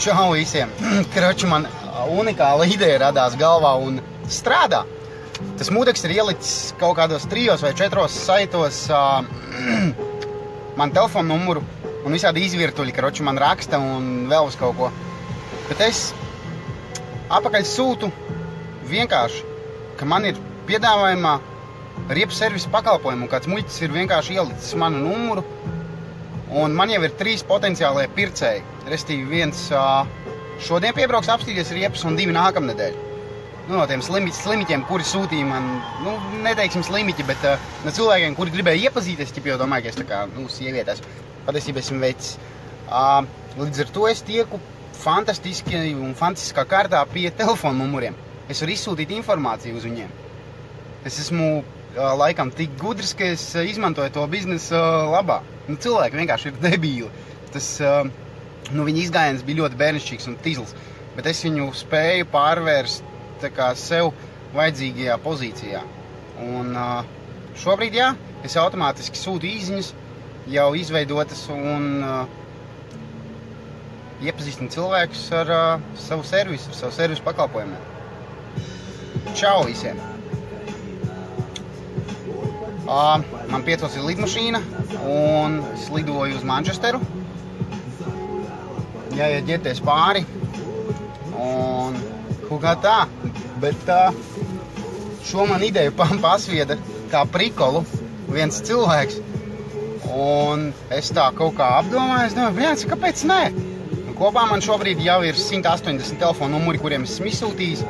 Čau visiem! Kroči, man unikāla ideja radās galvā un strādā. Tas Mūdeks ir ielicis kaut kādos 3 vai 4 saitos man telefonu numuru un visādi izvirtuļi, kroči, man raksta un vēl uz kaut ko. Bet es apakaļ sūtu vienkārši, ka man ir piedāvājumā riepu servisa pakalpojumu, un kāds muļķis ir vienkārši ielicis manu numuru, un man jau ir 3 potenciālie pircēji. Restīvi viens šodien piebrauks apstīties riepas un 2 nākamnedēļ. No tiem slimiķiem, kuri sūtīja man, neteiksim slimiķi, bet no cilvēkiem, kuri gribēja iepazīties, jau domāju, ka es tā kā, sievietēs, patiesībā esmu vecis. Līdz ar to es tieku fantastiski un fantastiskā kārtā pie telefonu numuriem. Es varu izsūtīt informāciju uz viņiem. Es esmu laikam tik gudrs, ka es izmantoju to biznesu labā. Cilvēki vienkārši ir debīli. Tas, viņa izgājiens bija ļoti bērnišķīgs un tizls, bet es viņu spēju pārvērst tā kā sev vajadzīgajā pozīcijā. Un šobrīd, jā, es automātiski sūtu īziņas jau izveidotas un iepazīstinu cilvēkus ar savu servisu pakalpojumiem. Čau visiem! Man 5 ir lidmašīna un es lidoju uz Manchesteru. Jāiet ģērties pāri un kaut kā tā, bet šo man ideju pasvieda kā prikolu viens cilvēks un es tā kaut kā apdomāju, es domāju, kāpēc nē? Un kopā man šobrīd jau ir 180 telefonu numuri, kuriem esmu izsūtījis.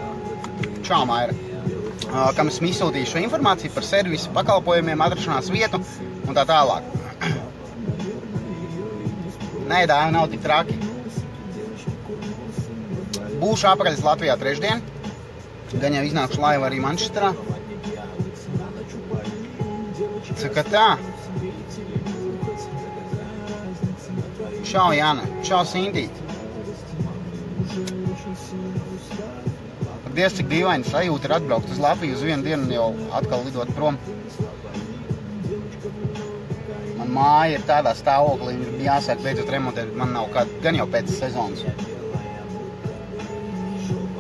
Čau, Maira! Kam esmu izsūtījis šo informāciju par servisu pakalpojumiem, atrašanās vietu un tā tālāk. Nē, dāvi nav tik traki. Būšu apakaļ Latvijā trešdien. Gan jau iznākšu laivu arī Manchesterā. Saka tā. Čau, Jāna. Čau, Sintīt. Dievs, cik dīvaini sajūta ir atbraukt uz Latviju uz 1 dienu un jau atkal lidot prom. Man māja ir tādā stāvoklī, viņa ir jāsāk beidzot remontēt, man nav gan jau pēc sezonas.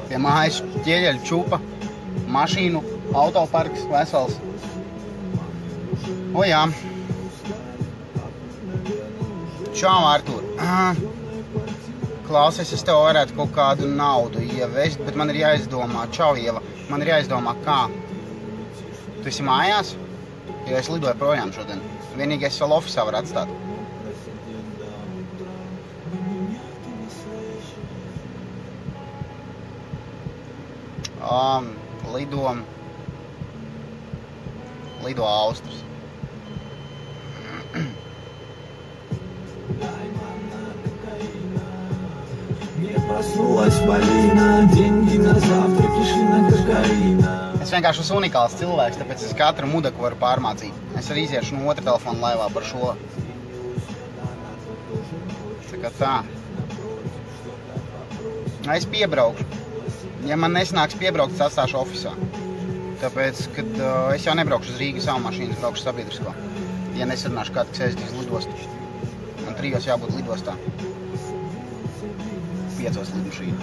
Pie mājas ķieģeļu čupa, mašīnu, autoparks vesels. O jā. Čau, Artur. Klausies, es tev varētu kaut kādu naudu ievest, bet man ir jāizdomā. Čau, Ieva. Man ir jāizdomā, kā. Tu esi mājās? Jo es lidoju projām šodien. Vienīgi es vēl ofisā varu atstāt. Lido Austras. Es vienkārši esmu unikāls cilvēks, tāpēc es katru mudaku varu pārmācīt. Es arī iziešu no otra telefona laivā par šo. Tā kā tā. Es piebraukšu. Ja man nesanāks piebraukt, es atstāšu ofisā. Tāpēc, kad es jau nebraukšu uz Rīgas savu mašīnu, es braukšu sabiedrisko. Ja nesarunāšu kādu, kas aizdīs lidostu. Man 3 jābūt lidostā. 5 lidmašīna.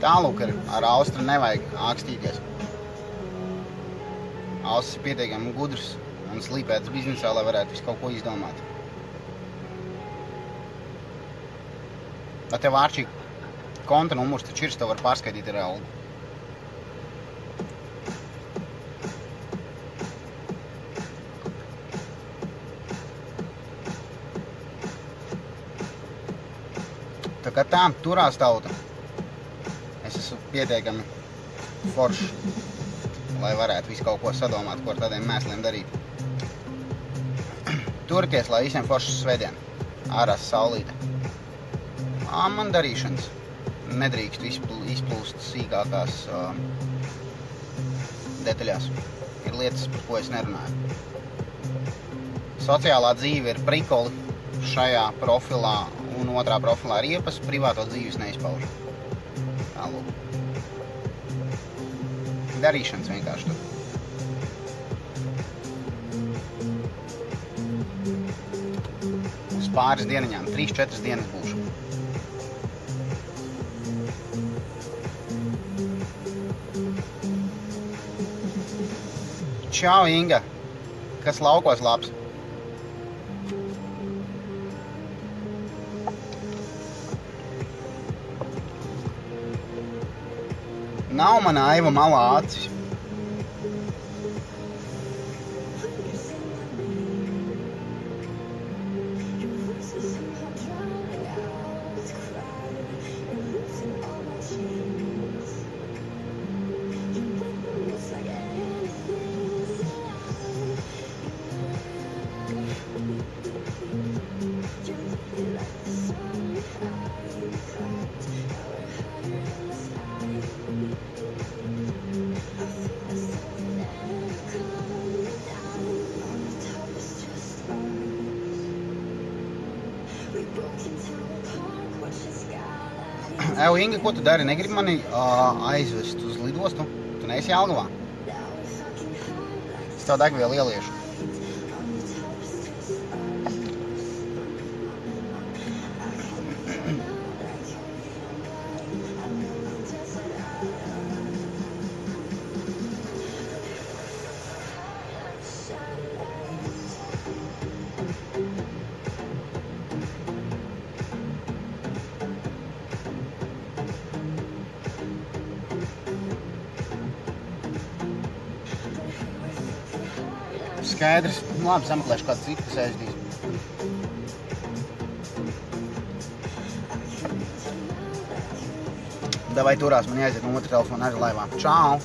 Tālūk ar Austru nevajag ākstīties. Austrs ir pietiekami gudrs un slīpēts biznesā, lai varētu visu kaut ko izdomāt. Tev, Ārčī, konta numurs taču ir, tev var pārskaitīt ar algu. Tā kā tā, turās tauta. Es esmu pietiekami foršs, lai varētu visu kaut ko sadomāt, ko ar tādiem mēsliem darīt. Turieties, lai visiem foršas svētdien. Ārās saulīte. Man darīšanas. Nedrīkst izplūst sīkākās detaļās. Ir lietas, par ko es nerunāju. Sociālā dzīve ir prikoli šajā profilā un otrā profilā riepas, privāto dzīves neizpauž. Tālūk. Darīšanas vienkārši tur. pāris dieniņām, 3-4 dienas būšu. Čau, Inga! Kas laukos labs? Nav mana Aiva malā acis. Evo, Inga, ko tu dari? Negribi mani aizvest uz lidostu? Tu neesi Jelgavā? Es tev degvielu ieliešu. Skaidrs. Labi, sameklēšu kādu citu, kas aizdīs. Davai turās, man jāiziet no otra telefona arī laivā. Čau!